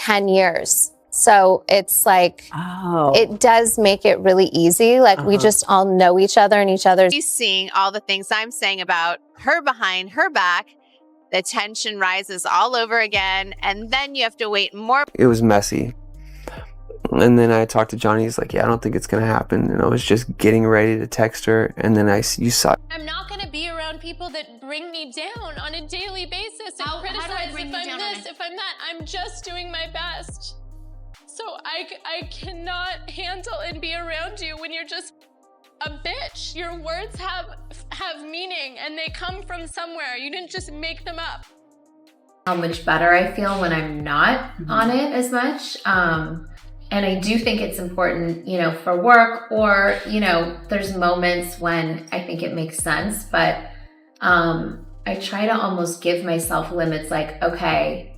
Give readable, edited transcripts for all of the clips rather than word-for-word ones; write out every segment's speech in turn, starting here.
10 years. So it's like, Oh. it does make it really easy. Like we just all know each other and each other's. She's seeing all the things I'm saying about her behind her back. The tension rises all over again. And then you have to wait more. It was messy. And then I talked to Johnny. He's like, yeah, I don't think it's going to happen. And I was just getting ready to text her. And then you saw. I'm not going to be around people that bring me down on a daily basis and criticize if I'm this, if I'm that. I'm just doing my best. So I cannot handle and be around you when you're just a bitch. Your words have meaning and they come from somewhere. You didn't just make them up. How much better I feel when I'm not on it as much. And I do think it's important, you know, for work or, you know, there's moments when I think it makes sense, but I try to almost give myself limits like, okay.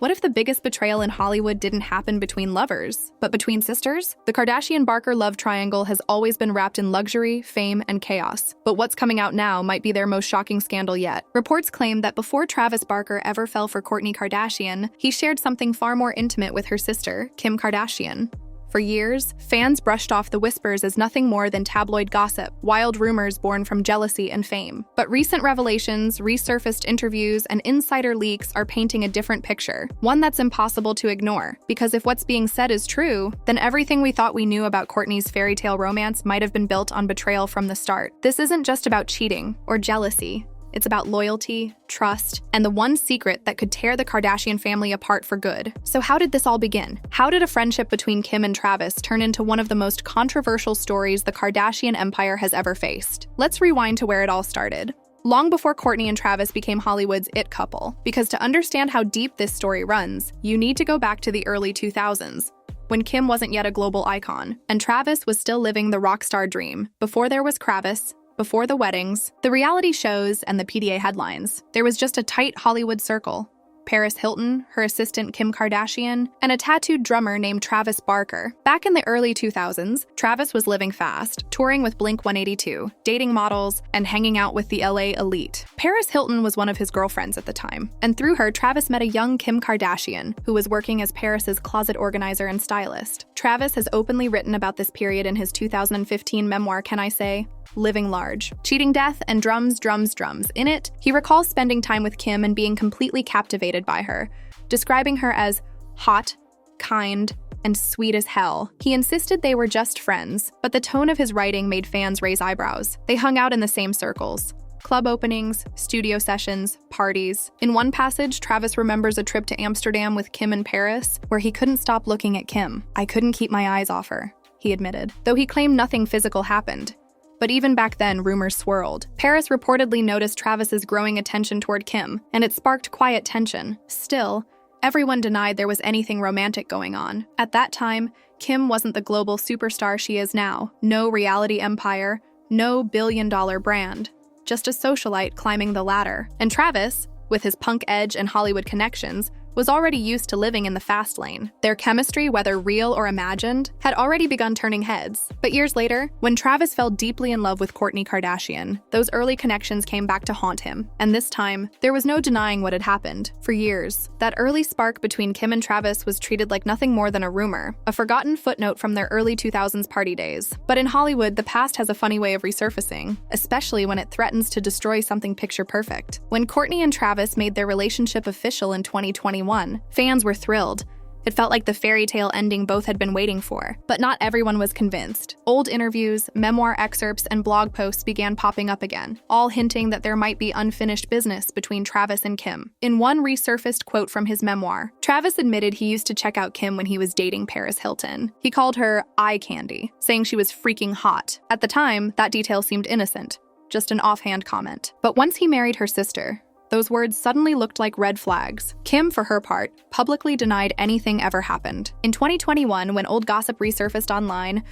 What if the biggest betrayal in Hollywood didn't happen between lovers, but between sisters? The Kardashian-Barker love triangle has always been wrapped in luxury, fame, and chaos. But what's coming out now might be their most shocking scandal yet. Reports claim that before Travis Barker ever fell for Kourtney Kardashian, he shared something far more intimate with her sister, Kim Kardashian. For years, fans brushed off the whispers as nothing more than tabloid gossip, wild rumors born from jealousy and fame. But recent revelations, resurfaced interviews, and insider leaks are painting a different picture, one that's impossible to ignore. Because if what's being said is true, then everything we thought we knew about Kourtney's fairy tale romance might have been built on betrayal from the start. This isn't just about cheating or jealousy. It's about loyalty, trust, and the one secret that could tear the Kardashian family apart for good. So how did this all begin? How did a friendship between Kim and Travis turn into one of the most controversial stories the Kardashian empire has ever faced? Let's rewind to where it all started. Long before Kourtney and Travis became Hollywood's it couple. Because to understand how deep this story runs, you need to go back to the early 2000s, when Kim wasn't yet a global icon, and Travis was still living the rock star dream. Before there was Kravis, before the weddings, the reality shows, and the PDA headlines, there was just a tight Hollywood circle. Paris Hilton, her assistant Kim Kardashian, and a tattooed drummer named Travis Barker. Back in the early 2000s, Travis was living fast, touring with Blink-182, dating models, and hanging out with the LA elite. Paris Hilton was one of his girlfriends at the time, and through her, Travis met a young Kim Kardashian, who was working as Paris's closet organizer and stylist. Travis has openly written about this period in his 2015 memoir, Can I Say? Living Large. Cheating Death and Drums, Drums, Drums. In it, he recalls spending time with Kim and being completely captivated by her, describing her as hot, kind, and sweet as hell. He insisted they were just friends, but the tone of his writing made fans raise eyebrows. They hung out in the same circles. Club openings, studio sessions, parties. In one passage, Travis remembers a trip to Amsterdam with Kim and Paris, where he couldn't stop looking at Kim. I couldn't keep my eyes off her, he admitted, though he claimed nothing physical happened. But even back then, rumors swirled. Paris reportedly noticed Travis's growing attention toward Kim, and it sparked quiet tension. Still, everyone denied there was anything romantic going on. At that time, Kim wasn't the global superstar she is now. No reality empire, no billion-dollar brand. Just a socialite climbing the ladder. And Travis, with his punk edge and Hollywood connections, was already used to living in the fast lane. Their chemistry, whether real or imagined, had already begun turning heads. But years later, when Travis fell deeply in love with Kourtney Kardashian, those early connections came back to haunt him. And this time, there was no denying what had happened. For years, that early spark between Kim and Travis was treated like nothing more than a rumor, a forgotten footnote from their early 2000s party days. But in Hollywood, the past has a funny way of resurfacing, especially when it threatens to destroy something picture perfect. When Kourtney and Travis made their relationship official in 2021, fans were thrilled. It felt like the fairy tale ending both had been waiting for. But not everyone was convinced. Old interviews, memoir excerpts, and blog posts began popping up again, all hinting that there might be unfinished business between Travis and Kim. In one resurfaced quote from his memoir, Travis admitted he used to check out Kim when he was dating Paris Hilton. He called her eye candy, saying she was freaking hot. At the time, that detail seemed innocent, just an offhand comment. But once he married her sister, those words suddenly looked like red flags. Kim, for her part, publicly denied anything ever happened. In 2021, when old gossip resurfaced online,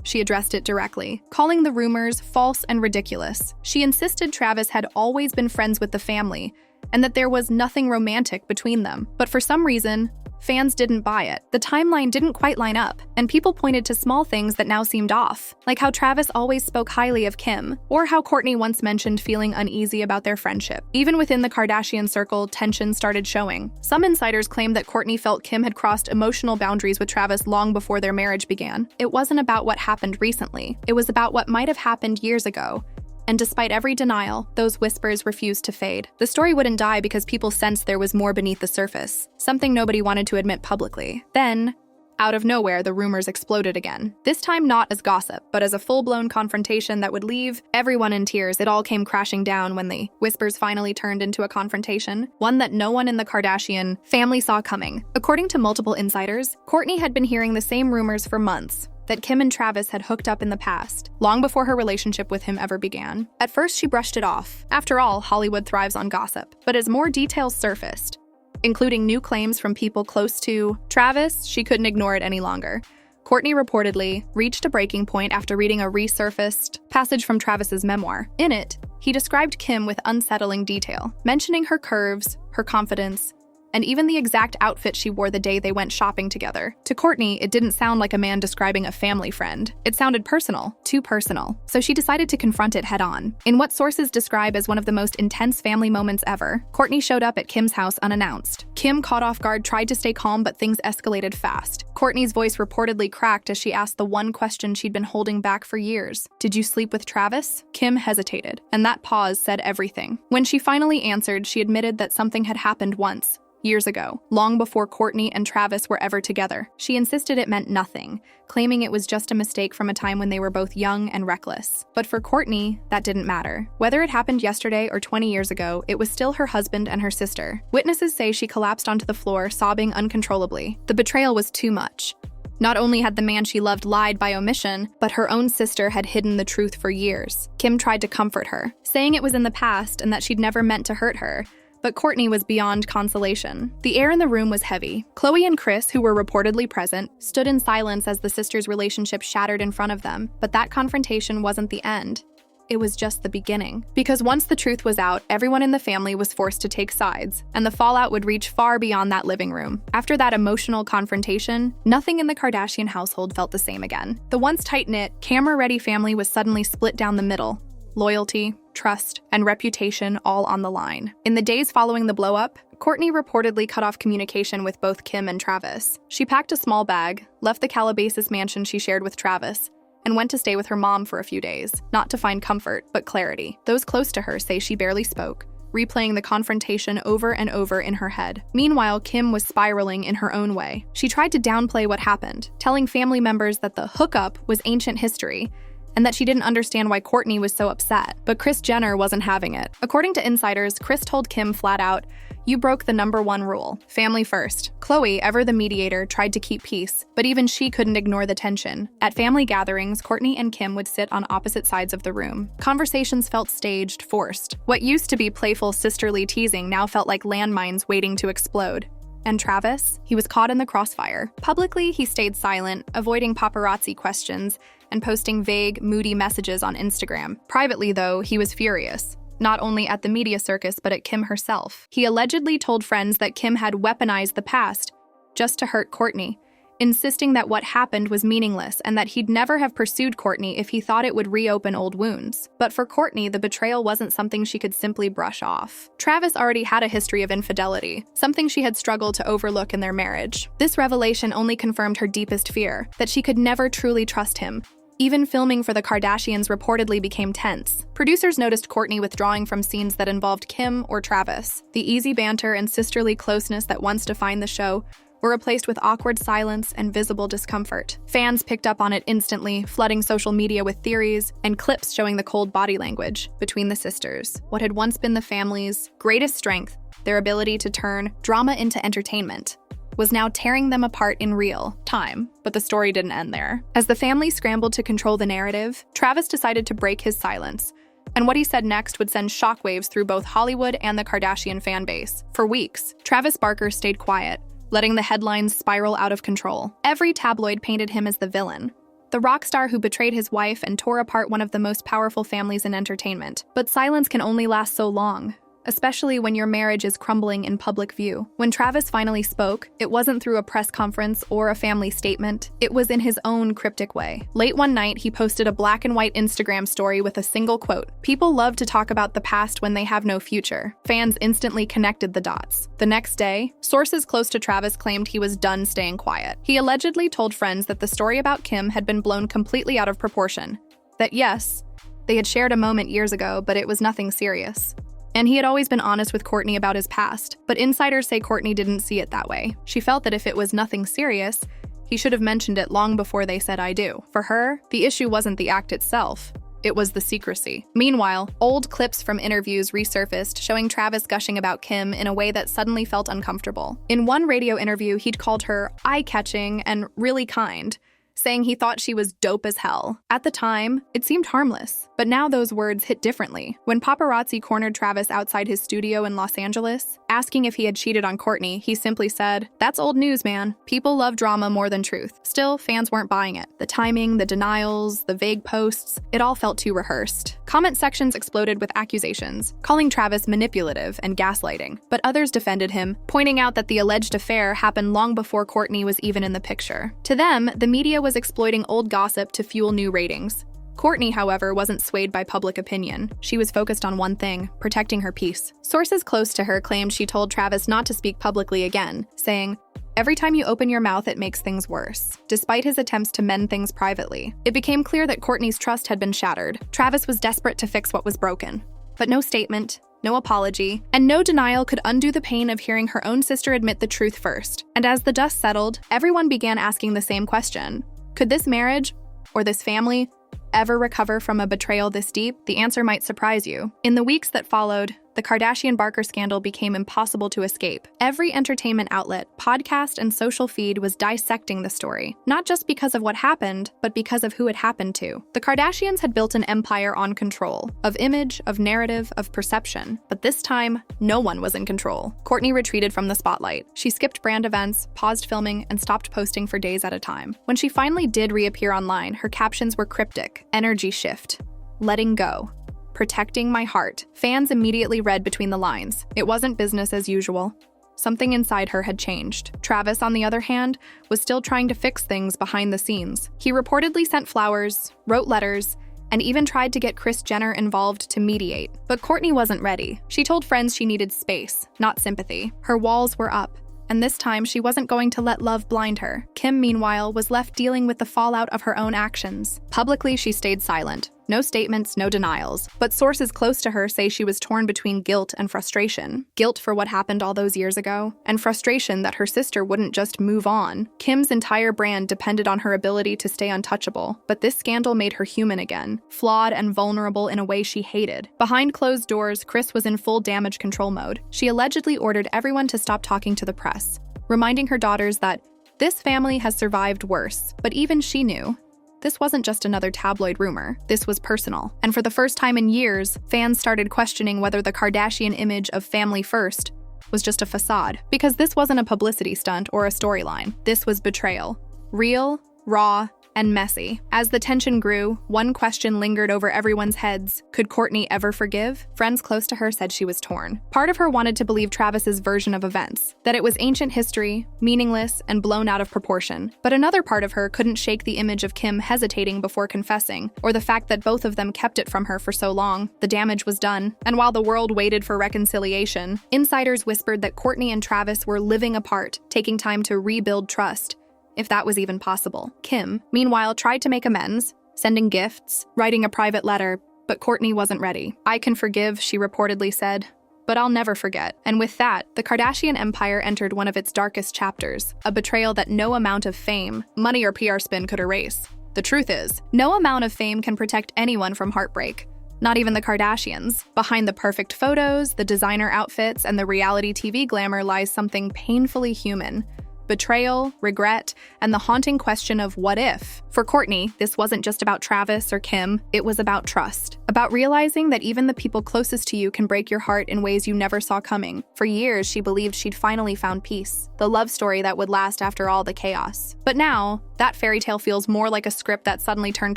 she addressed it directly, calling the rumors false and ridiculous. She insisted Travis had always been friends with the family, and that there was nothing romantic between them. But for some reason, Fans didn't buy it. The timeline didn't quite line up, and people pointed to small things that now seemed off, like how Travis always spoke highly of Kim, or how Kourtney once mentioned feeling uneasy about their friendship. Even within the Kardashian circle, tension started showing. Some insiders claimed that Kourtney felt Kim had crossed emotional boundaries with Travis long before their marriage began. It wasn't about what happened recently. It was about what might have happened years ago. And despite every denial, those whispers refused to fade. The story wouldn't die because people sensed there was more beneath the surface, something nobody wanted to admit publicly. Then, out of nowhere, the rumors exploded again. This time not as gossip, but as a full-blown confrontation that would leave everyone in tears. It all came crashing down when the whispers finally turned into a confrontation, one that no one in the Kardashian family saw coming. According to multiple insiders, Kourtney had been hearing the same rumors for months, that Kim and Travis had hooked up in the past, long before her relationship with him ever began. At first, she brushed it off. After all, Hollywood thrives on gossip. But as more details surfaced, including new claims from people close to Travis, she couldn't ignore it any longer. Kourtney reportedly reached a breaking point after reading a resurfaced passage from Travis's memoir. In it, he described Kim with unsettling detail, mentioning her curves, her confidence, and even the exact outfit she wore the day they went shopping together. To Kourtney, it didn't sound like a man describing a family friend. It sounded personal, too personal. So she decided to confront it head-on. In what sources describe as one of the most intense family moments ever, Kourtney showed up at Kim's house unannounced. Kim, caught off guard, tried to stay calm, but things escalated fast. Kourtney's voice reportedly cracked as she asked the one question she'd been holding back for years. "Did you sleep with Travis?" Kim hesitated, and that pause said everything. When she finally answered, she admitted that something had happened once, years ago, long before Kourtney and Travis were ever together. She insisted it meant nothing, claiming it was just a mistake from a time when they were both young and reckless. But for Kourtney, that didn't matter. Whether it happened yesterday or 20 years ago, it was still her husband and her sister. Witnesses say she collapsed onto the floor, sobbing uncontrollably. The betrayal was too much. Not only had the man she loved lied by omission, but her own sister had hidden the truth for years. Kim tried to comfort her, saying it was in the past and that she'd never meant to hurt her. But Kourtney was beyond consolation. The air in the room was heavy. Khloe and Kris, who were reportedly present, stood in silence as the sisters' relationship shattered in front of them. But that confrontation wasn't the end. It was just the beginning. Because once the truth was out, everyone in the family was forced to take sides, and the fallout would reach far beyond that living room. After that emotional confrontation, nothing in the Kardashian household felt the same again. The once tight-knit, camera-ready family was suddenly split down the middle. Loyalty, trust, and reputation all on the line. In the days following the blow-up, Kourtney reportedly cut off communication with both Kim and Travis. She packed a small bag, left the Calabasas mansion she shared with Travis, and went to stay with her mom for a few days, not to find comfort, but clarity. Those close to her say she barely spoke, replaying the confrontation over and over in her head. Meanwhile, Kim was spiraling in her own way. She tried to downplay what happened, telling family members that the hookup was ancient history, and that she didn't understand why Kourtney was so upset. But Kris Jenner wasn't having it. According to insiders, Kris told Kim flat out, "You broke the #1 rule, family first." Khloe, ever the mediator, tried to keep peace, but even she couldn't ignore the tension. At family gatherings, Kourtney and Kim would sit on opposite sides of the room. Conversations felt staged, forced. What used to be playful sisterly teasing now felt like landmines waiting to explode. And Travis? He was caught in the crossfire. Publicly, he stayed silent, avoiding paparazzi questions, and posting vague, moody messages on Instagram. Privately, though, he was furious. Not only at the media circus, but at Kim herself. He allegedly told friends that Kim had weaponized the past just to hurt Kourtney, insisting that what happened was meaningless and that he'd never have pursued Kourtney if he thought it would reopen old wounds. But for Kourtney, the betrayal wasn't something she could simply brush off. Travis already had a history of infidelity, something she had struggled to overlook in their marriage. This revelation only confirmed her deepest fear, that she could never truly trust him. Even filming for the Kardashians reportedly became tense. Producers noticed Kourtney withdrawing from scenes that involved Kim or Travis. The easy banter and sisterly closeness that once defined the show were replaced with awkward silence and visible discomfort. Fans picked up on it instantly, flooding social media with theories and clips showing the cold body language between the sisters. What had once been the family's greatest strength, their ability to turn drama into entertainment, was now tearing them apart in real time. But the story didn't end there. As the family scrambled to control the narrative, Travis decided to break his silence. And what he said next would send shockwaves through both Hollywood and the Kardashian fan base. For weeks, Travis Barker stayed quiet, letting the headlines spiral out of control. Every tabloid painted him as the villain, the rock star who betrayed his wife and tore apart one of the most powerful families in entertainment. But silence can only last so long, especially when your marriage is crumbling in public view. When Travis finally spoke, it wasn't through a press conference or a family statement. It was in his own cryptic way. Late one night, he posted a black and white Instagram story with a single quote: "People love to talk about the past when they have no future." Fans instantly connected the dots. The next day, sources close to Travis claimed he was done staying quiet. He allegedly told friends that the story about Kim had been blown completely out of proportion. That yes, they had shared a moment years ago, but it was nothing serious. And he had always been honest with Kourtney about his past, but insiders say Kourtney didn't see it that way. She felt that if it was nothing serious, he should have mentioned it long before they said "I do." For her, the issue wasn't the act itself. It was the secrecy. Meanwhile, old clips from interviews resurfaced showing Travis gushing about Kim in a way that suddenly felt uncomfortable. In one radio interview, he'd called her eye-catching and really kind, saying he thought she was dope as hell. At the time, it seemed harmless, but now those words hit differently. When paparazzi cornered Travis outside his studio in Los Angeles, asking if he had cheated on Kourtney, he simply said, "That's old news, man. People love drama more than truth." Still, fans weren't buying it. The timing, the denials, the vague posts, it all felt too rehearsed. Comment sections exploded with accusations, calling Travis manipulative and gaslighting, but others defended him, pointing out that the alleged affair happened long before Kourtney was even in the picture. To them, the media was exploiting old gossip to fuel new ratings. Kourtney, however, wasn't swayed by public opinion. She was focused on one thing: protecting her peace. Sources close to her claimed she told Travis not to speak publicly again, saying, "Every time you open your mouth, it makes things worse." Despite his attempts to mend things privately, it became clear that Kourtney's trust had been shattered. Travis was desperate to fix what was broken. But no statement, no apology, and no denial could undo the pain of hearing her own sister admit the truth first. And as the dust settled, everyone began asking the same question: could this marriage, or this family, ever recover from a betrayal this deep? The answer might surprise you. In the weeks that followed, the Kardashian-Barker scandal became impossible to escape. Every entertainment outlet, podcast, and social feed was dissecting the story, not just because of what happened, but because of who it happened to. The Kardashians had built an empire on control, of image, of narrative, of perception. But this time, no one was in control. Kourtney retreated from the spotlight. She skipped brand events, paused filming, and stopped posting for days at a time. When she finally did reappear online, her captions were cryptic: energy shift, letting go, protecting my heart. Fans immediately read between the lines. It wasn't business as usual. Something inside her had changed. Travis, on the other hand, was still trying to fix things behind the scenes. He reportedly sent flowers, wrote letters, and even tried to get Kris Jenner involved to mediate. But Kourtney wasn't ready. She told friends she needed space, not sympathy. Her walls were up, and this time she wasn't going to let love blind her. Kim, meanwhile, was left dealing with the fallout of her own actions. Publicly, she stayed silent. No statements, no denials. But sources close to her say she was torn between guilt and frustration. Guilt for what happened all those years ago, and frustration that her sister wouldn't just move on. Kim's entire brand depended on her ability to stay untouchable, but this scandal made her human again, flawed and vulnerable in a way she hated. Behind closed doors, Kris was in full damage control mode. She allegedly ordered everyone to stop talking to the press, reminding her daughters that this family has survived worse. But even she knew this wasn't just another tabloid rumor. This was personal. And for the first time in years, fans started questioning whether the Kardashian image of family first was just a facade. Because this wasn't a publicity stunt or a storyline. This was betrayal. Real, raw, and messy. As the tension grew, one question lingered over everyone's heads. Could Kourtney ever forgive? Friends close to her said she was torn. Part of her wanted to believe Travis's version of events, that it was ancient history, meaningless, and blown out of proportion. But another part of her couldn't shake the image of Kim hesitating before confessing, or the fact that both of them kept it from her for so long. The damage was done, and while the world waited for reconciliation, insiders whispered that Kourtney and Travis were living apart, taking time to rebuild trust, if that was even possible. Kim, meanwhile, tried to make amends, sending gifts, writing a private letter, but Kourtney wasn't ready. "I can forgive," she reportedly said, "but I'll never forget." And with that, the Kardashian empire entered one of its darkest chapters, a betrayal that no amount of fame, money, or PR spin could erase. The truth is, no amount of fame can protect anyone from heartbreak. Not even the Kardashians. Behind the perfect photos, the designer outfits, and the reality TV glamour lies something painfully human: betrayal, regret, and the haunting question of what if. For Kourtney, this wasn't just about Travis or Kim, it was about trust. About realizing that even the people closest to you can break your heart in ways you never saw coming. For years, she believed she'd finally found peace, the love story that would last after all the chaos. But now, that fairy tale feels more like a script that suddenly turned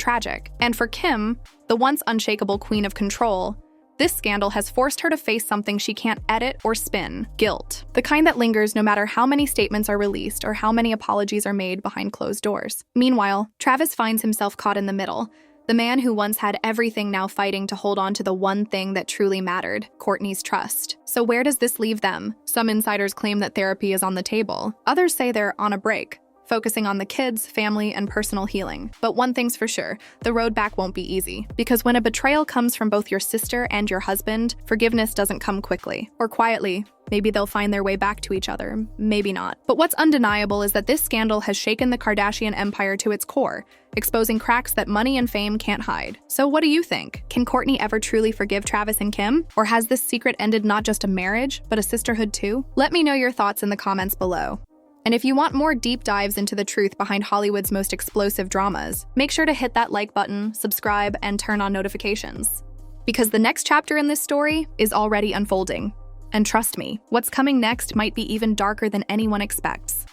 tragic. And for Kim, the once unshakable queen of control, This scandal has forced her to face something she can't edit or spin: guilt. The kind that lingers no matter how many statements are released or how many apologies are made behind closed doors. Meanwhile, Travis finds himself caught in the middle. The man who once had everything now fighting to hold on to the one thing that truly mattered: Kourtney's trust. So where does this leave them? Some insiders claim that therapy is on the table. Others say they're on a break, focusing on the kids, family, and personal healing. But one thing's for sure, the road back won't be easy. Because when a betrayal comes from both your sister and your husband, forgiveness doesn't come quickly or quietly. Maybe they'll find their way back to each other, maybe not. But what's undeniable is that this scandal has shaken the Kardashian empire to its core, exposing cracks that money and fame can't hide. So what do you think? Can Kourtney ever truly forgive Travis and Kim? Or has this secret ended not just a marriage, but a sisterhood too? Let me know your thoughts in the comments below. And if you want more deep dives into the truth behind Hollywood's most explosive dramas, make sure to hit that like button, subscribe, and turn on notifications. Because the next chapter in this story is already unfolding. And trust me, what's coming next might be even darker than anyone expects.